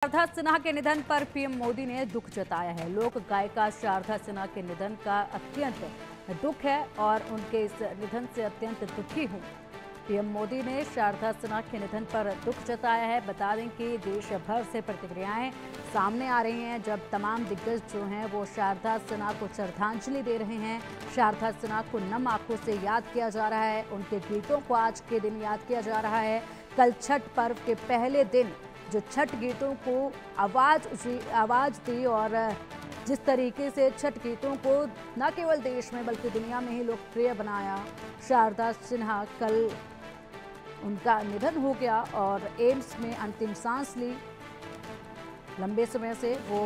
शारदा सिन्हा के निधन पर पीएम मोदी ने दुख जताया है। लोक गायिका शारदा सिन्हा के निधन का अत्यंत दुख है और उनके इस निधन से अत्यंत दुखी हूं। पीएम मोदी ने शारदा सिन्हा के निधन पर दुख जताया है। बता दें कि देश भर से प्रतिक्रियाएं सामने आ रही हैं जब तमाम दिग्गज जो हैं वो शारदा सिन्हा को श्रद्धांजलि दे रहे हैं। शारदा सिन्हा को नम आंखों से याद किया जा रहा है। उनके गीतों को आज के दिन याद किया जा रहा है। कल छठ पर्व के पहले दिन जो छठ गीतों को आवाज दी और जिस तरीके से छठ गीतों को न केवल देश में बल्कि दुनिया में ही लोकप्रिय बनाया। शारदा सिन्हा कल उनका निधन हो गया और एम्स में अंतिम सांस ली। लंबे समय से वो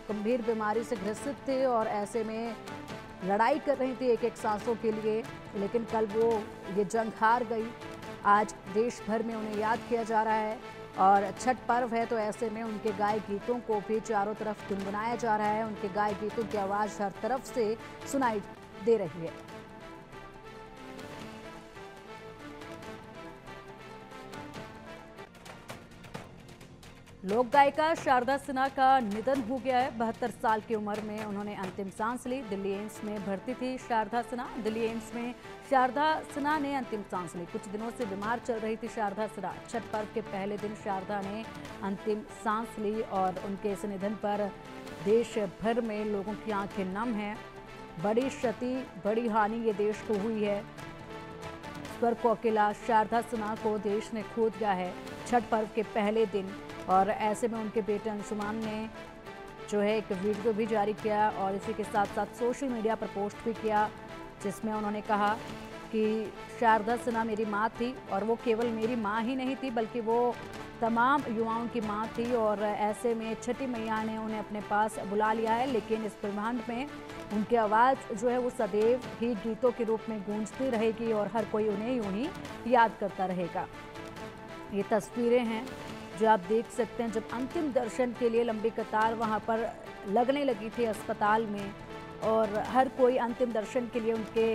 गंभीर बीमारी से ग्रसित थे और ऐसे में लड़ाई कर रही थी एक एक सांसों के लिए, लेकिन कल वो ये जंग हार गई। आज देश भर में उन्हें याद किया जा रहा है और छठ पर्व है तो ऐसे में उनके गाए गीतों को भी चारों तरफ गुनगुनाया जा रहा है। उनके गाए गीतों की आवाज हर तरफ से सुनाई दे रही है। लोक गायिका शारदा सिन्हा का निधन हो गया है। 72 साल की उम्र में उन्होंने अंतिम सांस ली। दिल्ली एम्स में भर्ती थी शारदा सिन्हा। दिल्ली एम्स में शारदा सिन्हा ने अंतिम सांस ली। कुछ दिनों से बीमार चल रही थी शारदा सिन्हा। छठ पर्व के पहले दिन शारदा ने अंतिम सांस ली और उनके इस निधन पर देश भर में लोगों की आंखें नम हैं। बड़ी क्षति, बड़ी हानि ये देश को हुई है। स्वर कोकिला शारदा सिन्हा को देश ने खो दिया है छठ पर्व के पहले दिन। और ऐसे में उनके बेटे अंशुमान ने जो है एक वीडियो भी जारी किया और इसी के साथ साथ सोशल मीडिया पर पोस्ट भी किया, जिसमें उन्होंने कहा कि शारदा सिन्हा मेरी माँ थी और वो केवल मेरी माँ ही नहीं थी बल्कि वो तमाम युवाओं की माँ थी। और ऐसे में छठी मैया ने उन्हें अपने पास बुला लिया है, लेकिन इस ब्रह्मांड में उनकी आवाज़ जो है वो सदैव ही गीतों के रूप में गूंजती रहेगी और हर कोई उन्हें यूं ही याद करता रहेगा। ये तस्वीरें हैं जो आप देख सकते हैं जब अंतिम दर्शन के लिए लंबी कतार वहां पर लगने लगी थी अस्पताल में और हर कोई अंतिम दर्शन के लिए उनके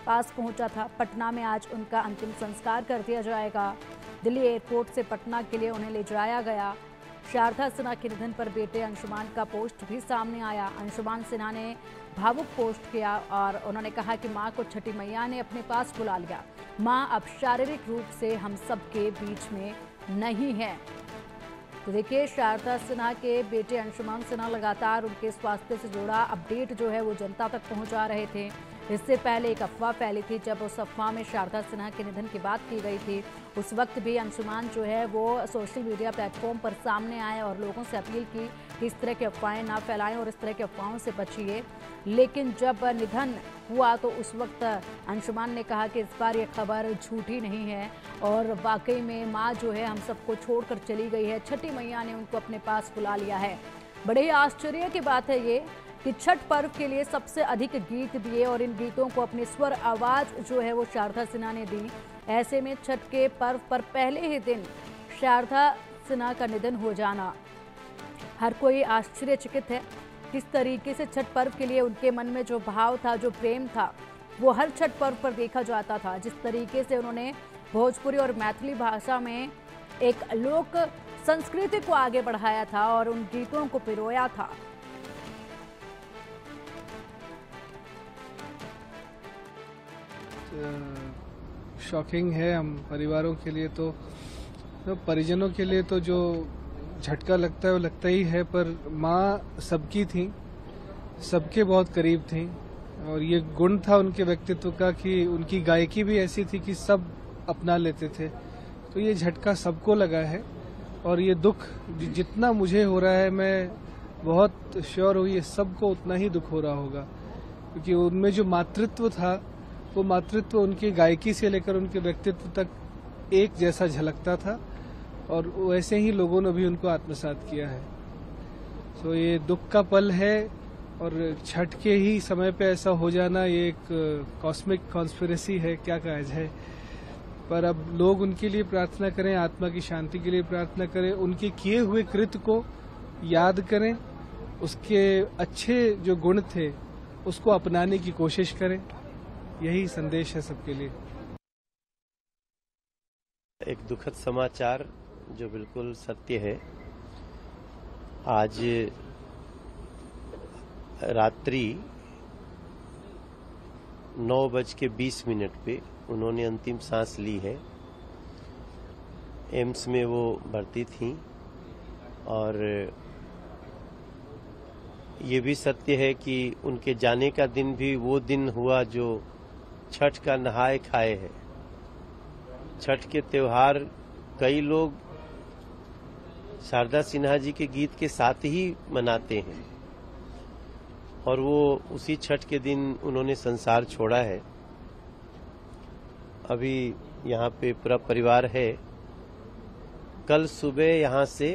पास पहुंचा था। पटना में आज उनका अंतिम संस्कार कर दिया जाएगा। दिल्ली एयरपोर्ट से पटना के लिए उन्हें ले जाया गया। शारदा सिन्हा के निधन पर बेटे अंशुमान का पोस्ट भी सामने आया। अंशुमान सिन्हा ने भावुक पोस्ट किया और उन्होंने कहा कि माँ को छठी मैया ने अपने पास बुला लिया। माँ अब शारीरिक रूप से हम सबके बीच में नहीं है। तो देखिए, शारदा सिन्हा के बेटे अंशुमान सिन्हा लगातार उनके स्वास्थ्य से जुड़ा अपडेट जो है वो जनता तक पहुंचा रहे थे। इससे पहले एक अफवाह फैली थी, जब उस अफवाह में शारदा सिन्हा के निधन की बात की गई थी उस वक्त भी अंशुमान जो है वो सोशल मीडिया प्लेटफॉर्म पर सामने आए और लोगों से अपील की कि इस तरह की अफवाहें ना फैलाएं और इस तरह की अफवाहों से बचिए। लेकिन जब निधन हुआ तो उस वक्त अंशुमान ने कहा कि इस बार ये खबर झूठी नहीं है और वाकई में माँ जो है हम सबको छोड़कर चली गई है। छठी मैया ने उनको अपने पास बुला लिया है। बड़े ही आश्चर्य की बात है ये कि छठ पर्व के लिए सबसे अधिक गीत दिए और इन गीतों को अपनी स्वर आवाज जो है वो शारदा सिन्हा ने दी। ऐसे में छठ के पर्व पर पहले ही दिन शारदा सिन्हा का निधन हो जाना, हर कोई आश्चर्यचकित है। किस तरीके से छठ पर्व के लिए उनके मन में जो भाव था, जो प्रेम था, वो हर छठ पर्व पर देखा जाता था। जिस तरीके से उन्होंने भोजपुरी और मैथिली भाषा में एक लोक संस्कृति को आगे बढ़ाया था और उन गीतों को पिरोया था। शॉकिंग है हम परिवारों के लिए तो परिजनों के लिए तो जो झटका लगता है वो लगता ही है। पर माँ सबकी थी, सबके बहुत करीब थी और ये गुण था उनके व्यक्तित्व का कि उनकी गायकी भी ऐसी थी कि सब अपना लेते थे। तो ये झटका सबको लगा है और ये दुख जितना मुझे हो रहा है मैं बहुत श्योर हूँ ये सबको उतना ही दुख हो रहा होगा, क्योंकि उनमें जो मातृत्व था वो मातृत्व उनकी गायकी से लेकर उनके व्यक्तित्व तक एक जैसा झलकता था और वैसे ही लोगों ने भी उनको आत्मसात किया है। तो ये दुख का पल है और छठ के ही समय पे ऐसा हो जाना ये एक कॉस्मिक कॉन्स्पिरेसी है, क्या कहा जाए। पर अब लोग उनके लिए प्रार्थना करें, आत्मा की शांति के लिए प्रार्थना करें, उनके किए हुए कृत्य को याद करें, उसके अच्छे जो गुण थे उसको अपनाने की कोशिश करें। यही संदेश है सबके लिए। एक दुखद समाचार जो बिल्कुल सत्य है आज रात्रि 9:20 पे उन्होंने अंतिम सांस ली है। एम्स में वो भर्ती थीं और ये भी सत्य है कि उनके जाने का दिन भी वो दिन हुआ जो छठ का नहाए खाए है। छठ के त्योहार कई लोग शारदा सिन्हा जी के गीत के साथ ही मनाते हैं और वो उसी छठ के दिन उन्होंने संसार छोड़ा है। अभी यहाँ पे पूरा परिवार है। कल सुबह यहाँ से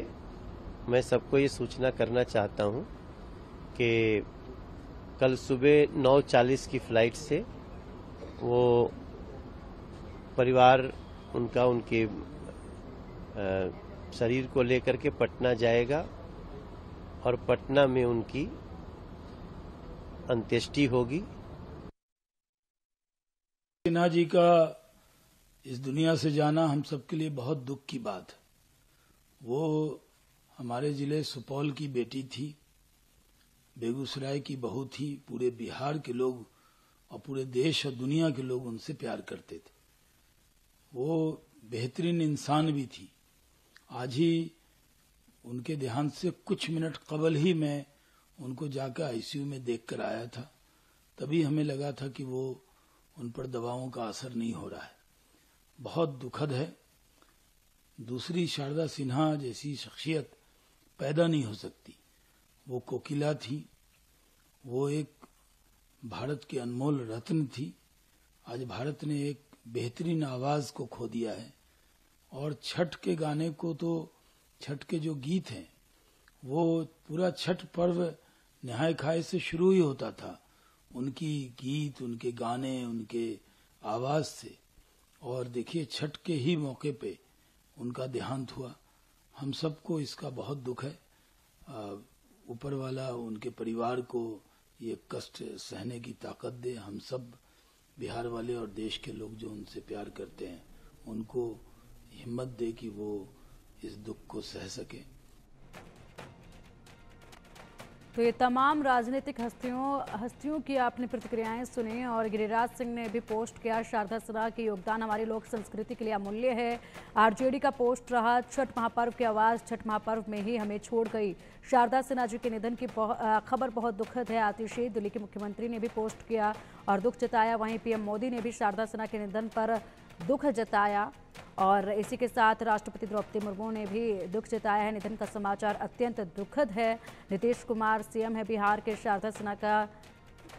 मैं सबको ये सूचना करना चाहता हूँ कि कल सुबह 9:40 की फ्लाइट से वो परिवार उनका उनके शरीर को लेकर के पटना जाएगा और पटना में उनकी अंत्येष्टि होगी। सिन्हा जी का इस दुनिया से जाना हम सबके लिए बहुत दुख की बात है। वो हमारे जिले सुपौल की बेटी थी, बेगूसराय की बहू थी। पूरे बिहार के लोग और पूरे देश और दुनिया के लोग उनसे प्यार करते थे। वो बेहतरीन इंसान भी थी। आज ही उनके देहांत से कुछ मिनट कबल ही मैं उनको जाकर आईसीयू में देखकर आया था। तभी हमें लगा था कि वो उन पर दवाओं का असर नहीं हो रहा है। बहुत दुखद है। दूसरी शारदा सिन्हा जैसी शख्सियत पैदा नहीं हो सकती। वो कोकिला थी, वो एक भारत की अनमोल रत्न थी। आज भारत ने एक बेहतरीन आवाज को खो दिया है। और छठ के गाने को तो, छठ के जो गीत हैं वो पूरा छठ पर्व नहाए खाए से शुरू ही होता था। उनकी गीत, उनके गाने, उनके आवाज से। और देखिए छठ के ही मौके पे उनका देहांत हुआ। हम सबको इसका बहुत दुख है। ऊपर वाला उनके परिवार को ये कष्ट सहने की ताकत दे। हम सब बिहार वाले और देश के लोग जो उनसे प्यार करते हैं उनको हिम्मत दे कि वो इस दुख को सह सके। तो ये तमाम राजनीतिक हस्तियों की आपने प्रतिक्रियाएं सुनी और गिरिराज सिंह ने भी पोस्ट किया, शारदा सिन्हा के योगदान हमारी लोक संस्कृति के लिए अमूल्य है। आरजेडी का पोस्ट रहा, छठ महापर्व की आवाज़ छठ महापर्व में ही हमें छोड़ गई। शारदा सिन्हा जी के निधन की खबर बहुत दुखद है। आतिशी दिल्ली के मुख्यमंत्री ने भी पोस्ट किया और दुख जताया। वहीं पीएम मोदी ने भी शारदा सिन्हा के निधन पर दुख जताया और इसी के साथ राष्ट्रपति द्रौपदी मुर्मू ने भी दुख जताया है। निधन का समाचार अत्यंत दुखद है। नीतीश कुमार सीएम है बिहार के, शारदा सिन्हा का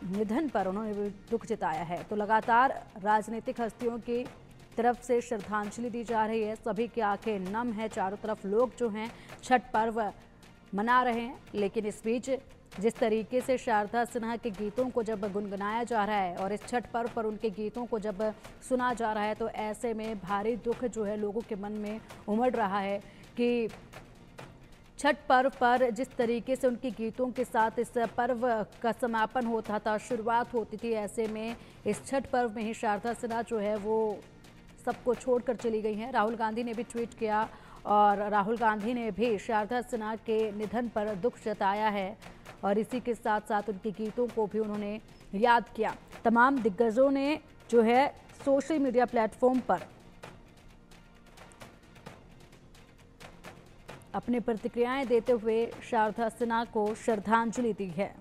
निधन पर उन्होंने भी दुख जताया है। तो लगातार राजनीतिक हस्तियों की तरफ से श्रद्धांजलि दी जा रही है। सभी की आंखें नम है। चारों तरफ लोग जो हैं छठ पर्व मना रहे हैं। लेकिन इस बीच जिस तरीके से शारदा सिन्हा के गीतों को जब गुनगुनाया जा रहा है और इस छठ पर्व पर उनके गीतों को जब सुना जा रहा है तो ऐसे में भारी दुख जो है लोगों के मन में उमड़ रहा है कि छठ पर्व पर जिस तरीके से उनके गीतों के साथ इस पर्व का समापन होता था, शुरुआत होती थी, ऐसे में इस छठ पर्व में ही शारदा सिन्हा जो है वो सबको छोड़कर चली गई हैं। राहुल गांधी ने भी ट्वीट किया और राहुल गांधी ने भी शारदा सिन्हा के निधन पर दुख जताया है और इसी के साथ साथ उनके गीतों को भी उन्होंने याद किया। तमाम दिग्गजों ने जो है सोशल मीडिया प्लेटफॉर्म पर अपनी प्रतिक्रियाएं देते हुए शारदा सिन्हा को श्रद्धांजलि दी है।